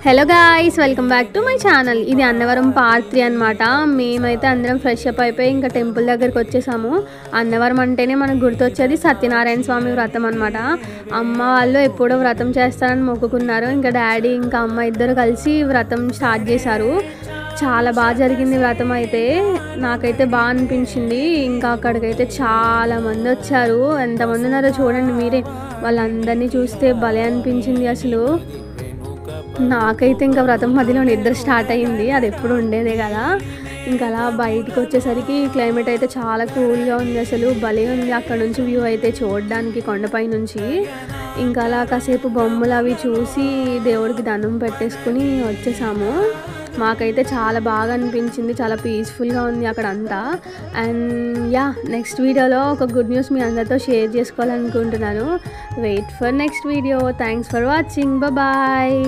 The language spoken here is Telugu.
Hello guys, welcome back to my channel. ఇది అన్నవరం పార్ట్ 3 అనమాట. మేమైతే అందరం ఫ్రెష్ అప్ అయిపోయి ఇంకా టెంపుల్ దగ్గరికి వచ్చేసాము. అన్నవరం అంటేనే మనకు గుర్తొచ్చేది సత్యనారాయణ స్వామి వ్రతం అనమాట. అమ్మ వాళ్ళు ఎప్పుడో వ్రతం చేస్తారని మొక్కుకున్నారు. ఇంకా డాడీ ఇంకా అమ్మ ఇద్దరు కలిసి వ్రతం స్టార్ట్ చేశారు. చాలా బాగా జరిగింది వ్రతం అయితే. నాకైతే బాగా అనిపించింది. ఇంకా అక్కడికైతే చాలామంది వచ్చారు. ఎంతమంది ఉన్నారో చూడండి మీరే. వాళ్ళందరినీ చూస్తే భలే అనిపించింది అసలు. నాకైతే ఇంకా వ్రతం మధ్యలో నిద్ర స్టార్ట్ అయ్యింది. అది ఎప్పుడు ఉండేదే కదా. ఇంకా అలా బయటకు వచ్చేసరికి క్లైమేట్ అయితే చాలా కూల్గా ఉంది. అసలు భలే ఉంది. అక్కడ నుంచి వ్యూ అయితే చూడడానికి కొండపై నుంచి. ఇంకా అలా కాసేపు బొమ్మలు అవి చూసి దేవుడికి దండం పెట్టేసుకుని వచ్చేసాము. మాకైతే చాలా బాగా అనిపించింది. చాలా పీస్ఫుల్గా ఉంది అక్కడ అంతా. అండ్ నెక్స్ట్ వీడియోలో ఒక గుడ్ న్యూస్ మీ అందరితో షేర్ చేసుకోవాలనుకుంటున్నాను. Wait for next video. Thanks for watching. Bye.